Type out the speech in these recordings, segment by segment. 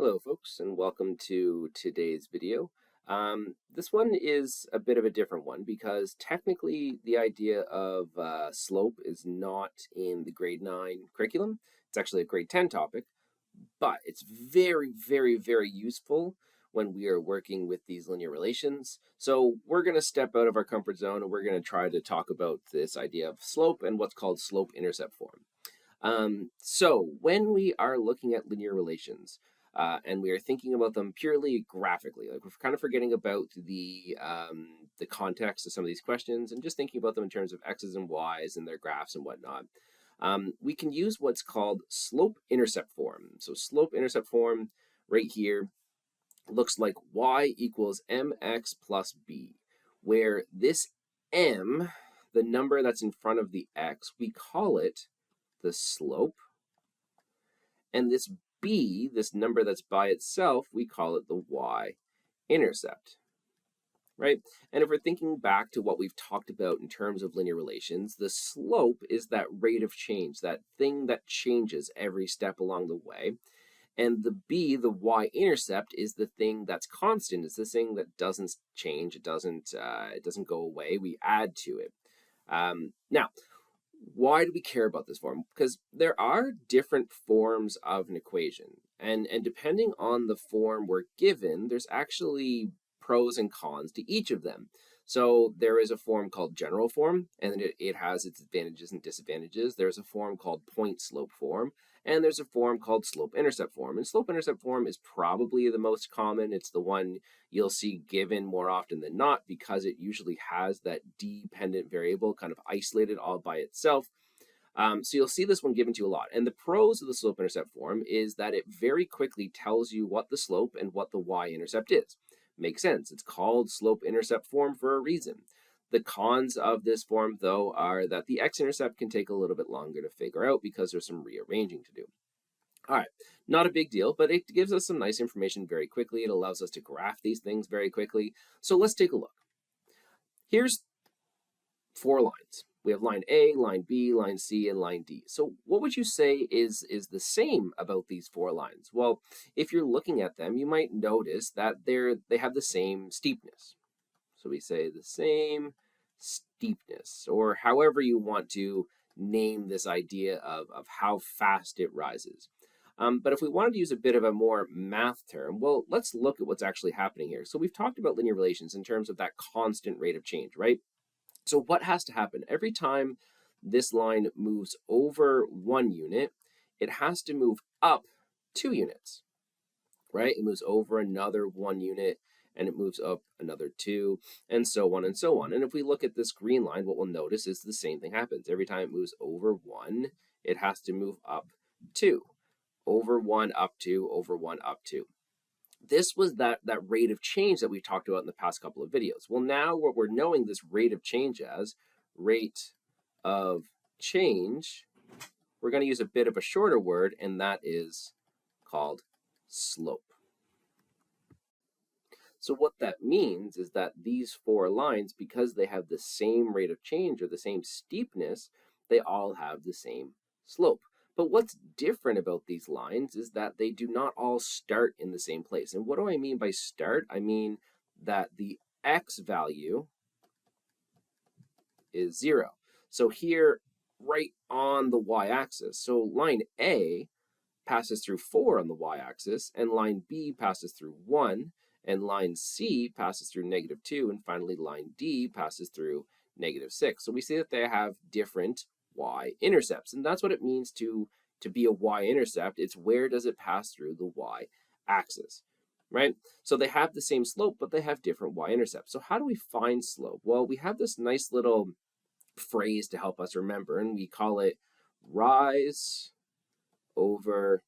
Hello folks and welcome to today's video. This one is a bit of a different one because technically the idea of slope is not in the grade 9 curriculum. It's actually a grade 10 topic, but it's very useful when we are working with these linear relations. So we're going to step out of our comfort zone and we're going to try to talk about this idea of slope and what's called slope-intercept form. So when we are looking at linear relations, and we are thinking about them purely graphically, like we're kind of forgetting about the context of some of these questions and just thinking about them in terms of x's and y's and their graphs and whatnot. We can use what's called slope-intercept form. So slope-intercept form right here looks like y equals mx plus b, where this m, the number that's in front of the x, we call it the slope, and this b, this number that's by itself, we call it the y-intercept, right? And if we're thinking back to what we've talked about in terms of linear relations, the slope is that rate of change, that thing that changes every step along the way. And the b, the y-intercept, is the thing that's constant. It's the thing that doesn't change. It doesn't go away. We add to it. Now, why do we care about this form? Because there are different forms of an equation. And depending on the form we're given, there's actually pros and cons to each of them. So there is a form called general form, and it has its advantages and disadvantages. There's a form called point slope form, and there's a form called slope-intercept form. And slope-intercept form is probably the most common. It's the one you'll see given more often than not because it usually has that dependent variable kind of isolated all by itself. So you'll see this one given to you a lot. And the pros of the slope-intercept form is that it very quickly tells you what the slope and what the y-intercept is. Makes sense. It's called slope-intercept form for a reason. The cons of this form, though, are that the x-intercept can take a little bit longer to figure out because there's some rearranging to do. All right, not a big deal, but it gives us some nice information very quickly. It allows us to graph these things very quickly. So let's take a look. Here's 4 lines. We have line A, line B, line C, and line D. So what would you say is the same about these 4 lines? Well, if you're looking at them, you might notice that they have the same steepness. So we say the same steepness, or however you want to name this idea of how fast it rises. But if we wanted to use a bit of a more math term, well, let's look at what's actually happening here. So we've talked about linear relations in terms of that constant rate of change, right? So what has to happen? Every time this line moves over 1 unit, it has to move up 2 units, right? It moves over another 1 unit, and it moves up another 2, and so on and so on. And if we look at this green line, what we'll notice is the same thing happens. Every time it moves over 1, it has to move up 2. Over 1, up 2, over 1, up 2. This was that rate of change that we talked about in the past couple of videos. Well, now what we're knowing this rate of change as, rate of change, we're going to use a bit of a shorter word, and that is called slope. So what that means is that these 4 lines, because they have the same rate of change or the same steepness, they all have the same slope. But what's different about these lines is that they do not all start in the same place. And what do I mean by start? I mean that the x value is 0. So here, right on the y-axis, so line A passes through 4 on the y-axis, and line B passes through 1, and line C passes through -2, and finally line D passes through -6. So we see that they have different y-intercepts, and that's what it means to be a y-intercept. It's where does it pass through the y-axis, right? So they have the same slope, but they have different y-intercepts. So how do we find slope? Well, we have this nice little phrase to help us remember, and we call it rise over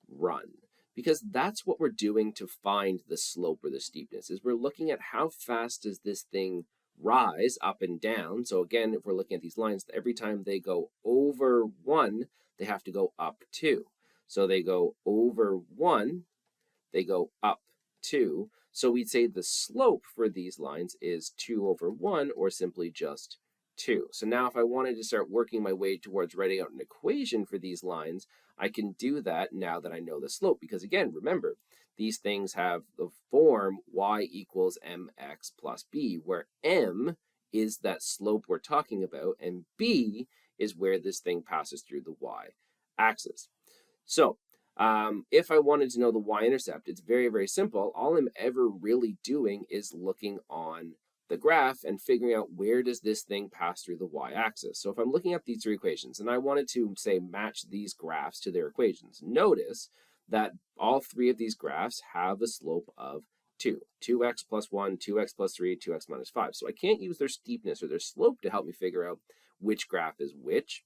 run, because that's what we're doing to find the slope or the steepness, is we're looking at how fast does this thing rise up and down. So again, if we're looking at these lines, every time they go over 1, they have to go up 2. So they go over 1, they go up 2. So we'd say the slope for these lines is 2 over 1, or simply just 2. So now if I wanted to start working my way towards writing out an equation for these lines, I can do that now that I know the slope, because again, remember, these things have the form y equals mx plus b, where m is that slope we're talking about, and b is where this thing passes through the y-axis. So if I wanted to know the y-intercept, it's very, very simple. All I'm ever really doing is looking on the graph and figuring out where does this thing pass through the y-axis. So if I'm looking at these three equations and I wanted to, say, match these graphs to their equations, notice that all three of these graphs have a slope of 2. 2x plus 1, 2x plus 3, 2x minus 5. So I can't use their steepness or their slope to help me figure out which graph is which,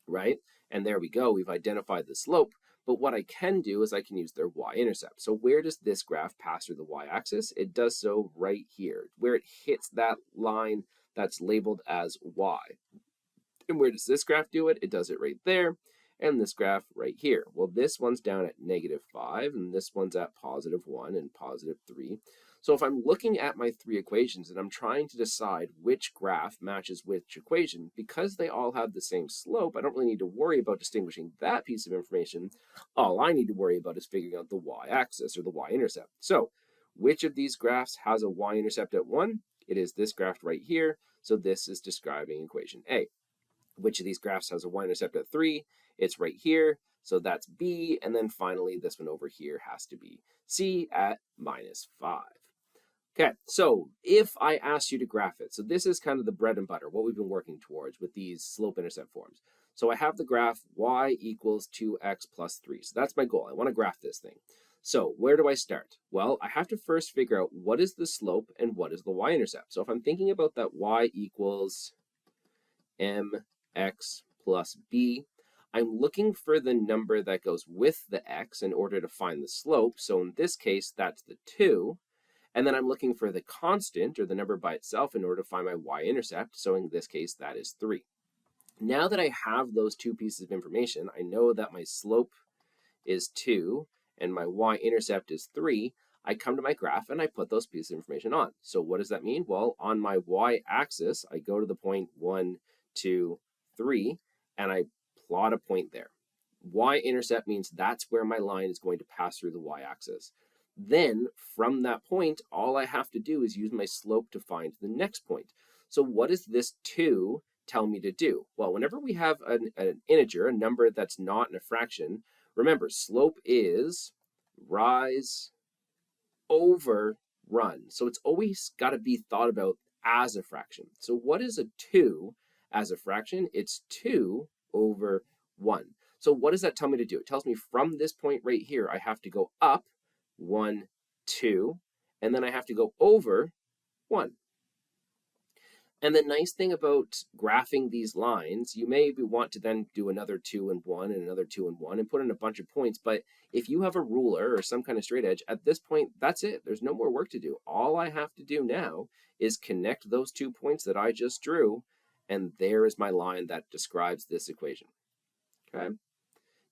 right? And there we go. We've identified the slope. But what I can do is I can use their y-intercept. So where does this graph pass through the y-axis? It does so right here, where it hits that line that's labeled as y. And where does this graph do it? It does it right there. And this graph right here. Well, this one's down at -5, and this one's at +1 and +3. So if I'm looking at my three equations and I'm trying to decide which graph matches which equation, because they all have the same slope, I don't really need to worry about distinguishing that piece of information. All I need to worry about is figuring out the y-axis or the y-intercept. So which of these graphs has a y-intercept at 1? It is this graph right here. So this is describing equation A. Which of these graphs has a y-intercept at 3? It's right here. So that's B. And then finally, this one over here has to be C at -5. Okay, so if I asked you to graph it, so this is kind of the bread and butter, what we've been working towards with these slope-intercept forms. So I have the graph y equals 2x plus 3. So that's my goal. I want to graph this thing. So where do I start? Well, I have to first figure out what is the slope and what is the y-intercept. So if I'm thinking about that y equals mx plus b, I'm looking for the number that goes with the x in order to find the slope. So in this case, that's the 2. And then I'm looking for the constant, or the number by itself, in order to find my y-intercept. So in this case, that is 3. Now that I have those two pieces of information, I know that my slope is 2 and my y-intercept is 3. I come to my graph and I put those pieces of information on. So what does that mean? Well, on my y-axis, I go to the point 1, 2, 3, and I plot a point there. Y-intercept means that's where my line is going to pass through the y-axis. Then from that point, all I have to do is use my slope to find the next point. So what does this 2 tell me to do? Well, whenever we have an integer, a number that's not in a fraction, remember, slope is rise over run. So it's always got to be thought about as a fraction. So what is a 2 as a fraction? It's 2 over 1. So what does that tell me to do? It tells me from this point right here, I have to go up 1, 2, and then I have to go over 1. And the nice thing about graphing these lines, you may want to then do another 2 and 1 and another 2 and 1 and put in a bunch of points. But if you have a ruler or some kind of straight edge, at this point, that's it. There's no more work to do. All I have to do now is connect those 2 points that I just drew, and there is my line that describes this equation. Okay.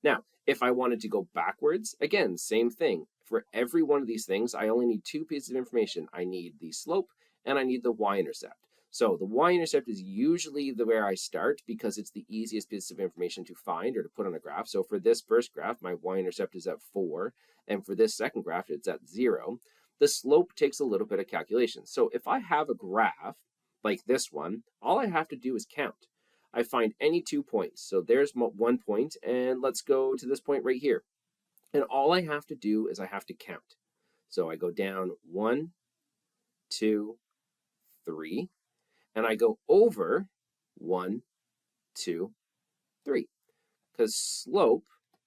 Now, if I wanted to go backwards, again, same thing. For every one of these things, I only need 2 pieces of information. I need the slope and I need the y-intercept. So the y-intercept is usually where I start because it's the easiest piece of information to find or to put on a graph. So for this first graph, my y-intercept is at 4, and for this second graph, it's at 0. The slope takes a little bit of calculation. So if I have a graph like this one, all I have to do is count. I find any 2 points. So there's 1 point, and let's go to this point right here. And all I have to do is I have to count. So I go down 1, 2, 3, and I go over 1, 2, 3. Because slope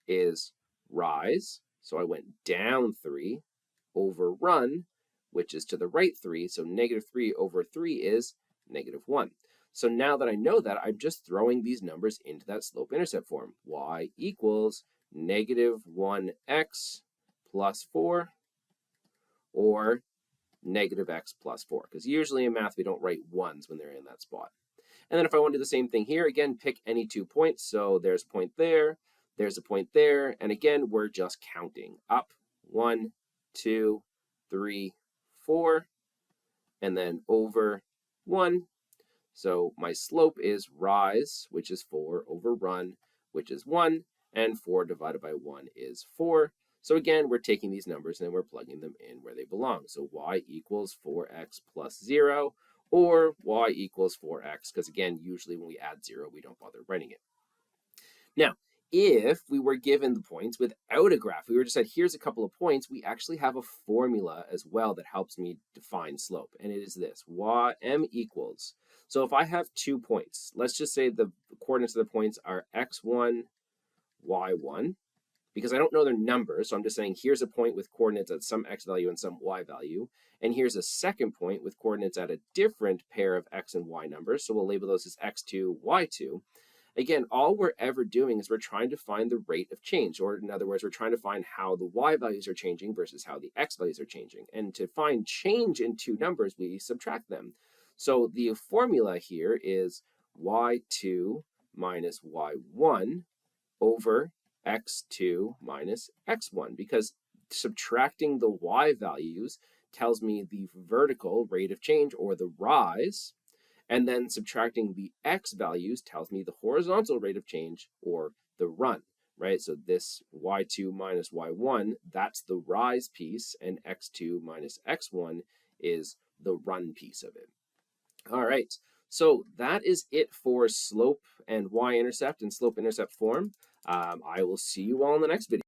is rise, so I went down 3, over run, which is to the right 3, so -3 over 3 is -1. So now that I know that, I'm just throwing these numbers into that slope-intercept form. Y equals -1x plus 4, or -x plus 4. Because usually in math, we don't write ones when they're in that spot. And then if I want to do the same thing here, again, pick any 2 points. So there's a point there, there's a point there. And again, we're just counting up 1, 2, 3, 4, and then over 1. So my slope is rise, which is 4, over run, which is 1. and 4 divided by 1 is 4. So again, we're taking these numbers and we're plugging them in where they belong. So y equals 4x plus 0, or y equals 4x, because again, usually when we add 0, we don't bother writing it. Now, if we were given the points without a graph, we were just said, here's a couple of points, we actually have a formula as well that helps me define slope. And it is this, m equals. So if I have 2 points, let's just say the coordinates of the points are x1, y1, because I don't know their numbers. So I'm just saying, here's a point with coordinates at some x value and some y value. And here's a second point with coordinates at a different pair of x and y numbers. So we'll label those as x2, y2. Again, all we're ever doing is we're trying to find the rate of change, or in other words, we're trying to find how the y values are changing versus how the x values are changing. And to find change in two numbers, we subtract them. So the formula here is y2 minus y1 over x2 minus x1, because subtracting the y values tells me the vertical rate of change, or the rise, and then subtracting the x values tells me the horizontal rate of change, or the run, right? So this y2 minus y1, that's the rise piece, and x2 minus x1 is the run piece of it. All right, so that is it for slope and y-intercept and slope-intercept form. I will see you all in the next video.